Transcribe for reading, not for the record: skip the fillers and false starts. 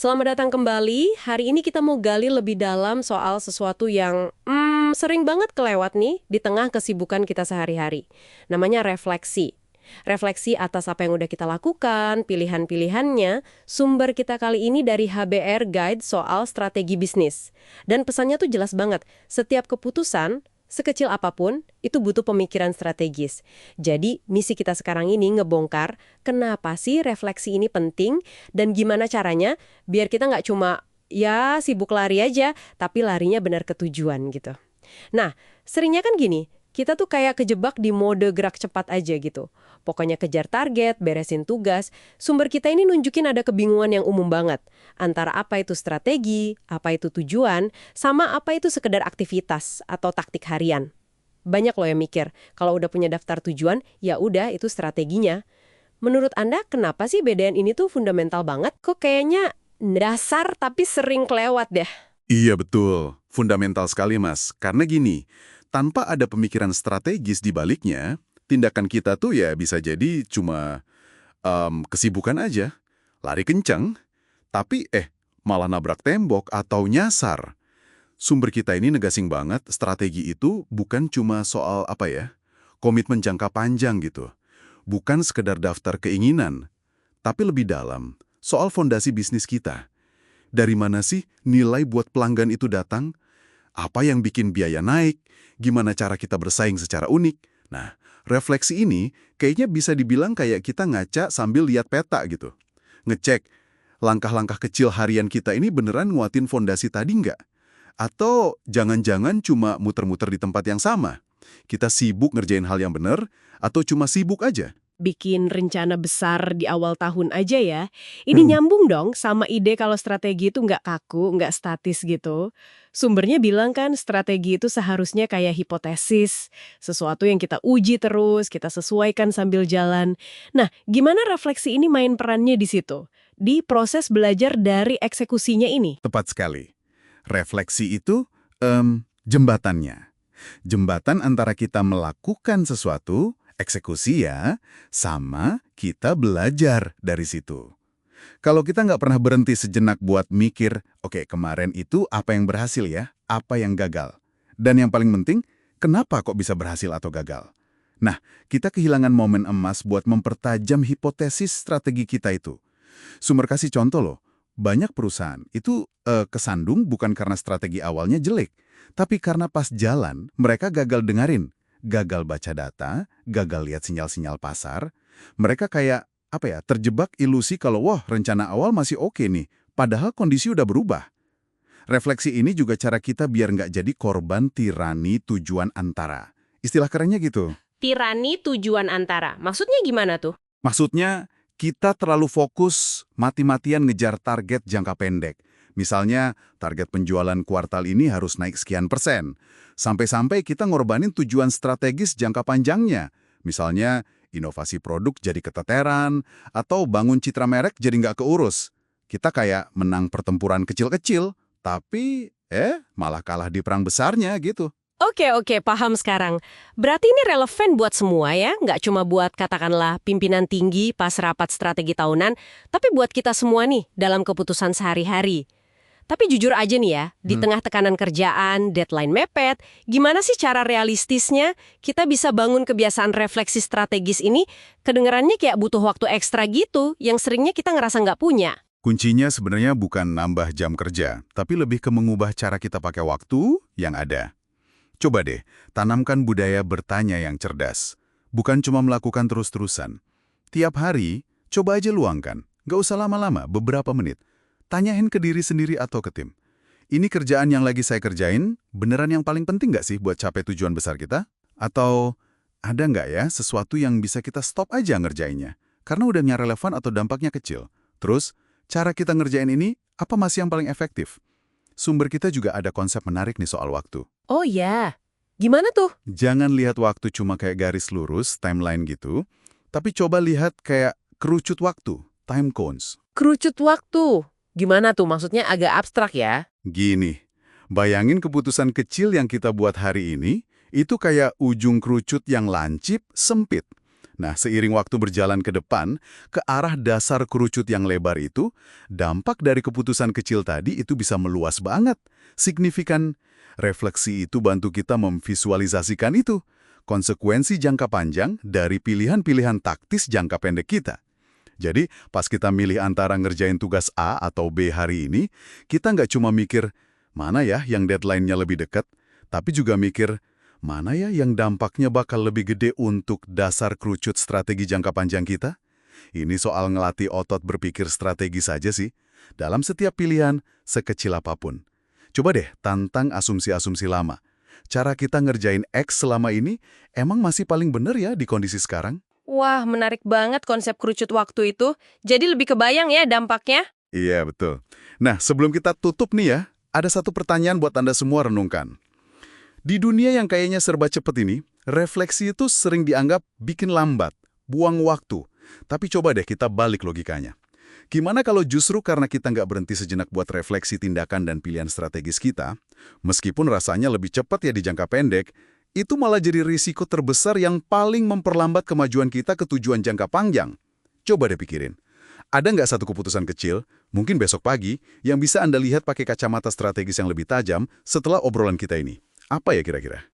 Selamat datang kembali. Hari ini kita mau gali lebih dalam soal sesuatu yang sering banget kelewat nih di tengah kesibukan kita sehari-hari. Namanya refleksi. Refleksi atas apa yang udah kita lakukan, pilihan-pilihannya. Sumber kita kali ini dari HBR Guide soal strategi bisnis. Dan pesannya tuh jelas banget. Setiap keputusan, sekecil apapun, itu butuh pemikiran strategis. Jadi, misi kita sekarang ini ngebongkar kenapa sih refleksi ini penting dan gimana caranya biar kita nggak cuma ya sibuk lari aja, tapi larinya benar ke tujuan gitu. Nah, seringnya kan gini, kita tuh kayak kejebak di mode gerak cepat aja gitu. Pokoknya kejar target, beresin tugas. Sumber kita ini nunjukin ada kebingungan yang umum banget. Antara apa itu strategi, apa itu tujuan, sama apa itu sekedar aktivitas atau taktik harian. Banyak loh yang mikir, kalau udah punya daftar tujuan, ya udah itu strateginya. Menurut Anda, kenapa sih bedain ini tuh fundamental banget? Kok kayaknya dasar tapi sering kelewat deh. Iya betul, fundamental sekali Mas. Karena gini, tanpa ada pemikiran strategis di baliknya, tindakan kita tuh ya bisa jadi cuma kesibukan aja, lari kencang, tapi malah nabrak tembok atau nyasar. Sumber kita ini negasing banget, strategi itu bukan cuma soal komitmen jangka panjang gitu. Bukan sekedar daftar keinginan, tapi lebih dalam, soal fondasi bisnis kita. Dari mana sih nilai buat pelanggan itu datang? Apa yang bikin biaya naik? Gimana cara kita bersaing secara unik? Nah, refleksi ini kayaknya bisa dibilang kayak kita ngaca sambil lihat peta gitu. Ngecek, langkah-langkah kecil harian kita ini beneran nguatin fondasi tadi nggak? Atau jangan-jangan cuma muter-muter di tempat yang sama? Kita sibuk ngerjain hal yang bener, atau cuma sibuk aja? Bikin rencana besar di awal tahun aja ya. Ini nyambung dong sama ide kalau strategi itu nggak kaku, nggak statis gitu. Sumbernya bilang kan strategi itu seharusnya kayak hipotesis, sesuatu yang kita uji terus, kita sesuaikan sambil jalan. Nah, gimana refleksi ini main perannya di situ? Di proses belajar dari eksekusinya ini. Tepat sekali. Refleksi itu jembatannya. Jembatan antara kita melakukan sesuatu, eksekusi ya, sama kita belajar dari situ. Kalau kita nggak pernah berhenti sejenak buat mikir, oke, kemarin itu apa yang berhasil ya, apa yang gagal. Dan yang paling penting, kenapa kok bisa berhasil atau gagal. Nah, kita kehilangan momen emas buat mempertajam hipotesis strategi kita itu. Sumber kasih contoh loh, banyak perusahaan itu kesandung bukan karena strategi awalnya jelek, tapi karena pas jalan mereka gagal dengerin, gagal baca data, gagal lihat sinyal-sinyal pasar. Mereka kayak terjebak ilusi kalau wah rencana awal masih oke nih, padahal kondisi udah berubah. Refleksi ini juga cara kita biar nggak jadi korban tirani tujuan antara. Istilah kerennya gitu. Tirani tujuan antara. Maksudnya gimana tuh? Maksudnya, kita terlalu fokus mati-matian ngejar target jangka pendek. Misalnya, target penjualan kuartal ini harus naik sekian persen. Sampai-sampai kita ngorbanin tujuan strategis jangka panjangnya. Misalnya, inovasi produk jadi keteteran, atau bangun citra merek jadi nggak keurus. Kita kayak menang pertempuran kecil-kecil, tapi malah kalah di perang besarnya gitu. Oke, paham sekarang. Berarti ini relevan buat semua ya, nggak cuma buat katakanlah pimpinan tinggi pas rapat strategi tahunan, tapi buat kita semua nih dalam keputusan sehari-hari. Tapi jujur aja nih ya, di tengah tekanan kerjaan, deadline mepet, gimana sih cara realistisnya kita bisa bangun kebiasaan refleksi strategis ini? Kedengarannya kayak butuh waktu ekstra gitu, yang seringnya kita ngerasa nggak punya. Kuncinya sebenarnya bukan nambah jam kerja, tapi lebih ke mengubah cara kita pakai waktu yang ada. Coba deh, tanamkan budaya bertanya yang cerdas. Bukan cuma melakukan terus-terusan. Tiap hari, coba aja luangkan. Nggak usah lama-lama, beberapa menit. Tanyain ke diri sendiri atau ke tim. Ini kerjaan yang lagi saya kerjain, beneran yang paling penting nggak sih buat capai tujuan besar kita? Atau ada nggak ya sesuatu yang bisa kita stop aja ngerjainnya? Karena udah nggak relevan atau dampaknya kecil. Terus, cara kita ngerjain ini, apa masih yang paling efektif? Sumber kita juga ada konsep menarik nih soal waktu. Oh ya, gimana tuh? Jangan lihat waktu cuma kayak garis lurus, timeline gitu, tapi coba lihat kayak kerucut waktu, time cones. Kerucut waktu. Gimana tuh? Maksudnya agak abstrak ya? Gini, bayangin keputusan kecil yang kita buat hari ini, itu kayak ujung kerucut yang lancip, sempit. Nah, seiring waktu berjalan ke depan, ke arah dasar kerucut yang lebar itu, dampak dari keputusan kecil tadi itu bisa meluas banget. Signifikan. Refleksi itu bantu kita memvisualisasikan itu. Konsekuensi jangka panjang dari pilihan-pilihan taktis jangka pendek kita. Jadi, pas kita milih antara ngerjain tugas A atau B hari ini, kita nggak cuma mikir, mana ya yang deadline-nya lebih dekat, tapi juga mikir, mana ya yang dampaknya bakal lebih gede untuk dasar kerucut strategi jangka panjang kita? Ini soal ngelatih otot berpikir strategi saja sih, dalam setiap pilihan, sekecil apapun. Coba deh tantang asumsi-asumsi lama. Cara kita ngerjain X selama ini emang masih paling bener ya di kondisi sekarang? Wah, menarik banget konsep kerucut waktu itu. Jadi lebih kebayang ya dampaknya? Iya, betul. Nah, sebelum kita tutup nih ya, ada satu pertanyaan buat Anda semua renungkan. Di dunia yang kayaknya serba cepet ini, refleksi itu sering dianggap bikin lambat, buang waktu. Tapi coba deh kita balik logikanya. Gimana kalau justru karena kita nggak berhenti sejenak buat refleksi tindakan dan pilihan strategis kita, meskipun rasanya lebih cepat ya di jangka pendek, itu malah jadi risiko terbesar yang paling memperlambat kemajuan kita ke tujuan jangka panjang. Coba deh pikirin. Ada nggak satu keputusan kecil, mungkin besok pagi, yang bisa Anda lihat pakai kacamata strategis yang lebih tajam setelah obrolan kita ini? Apa ya kira-kira?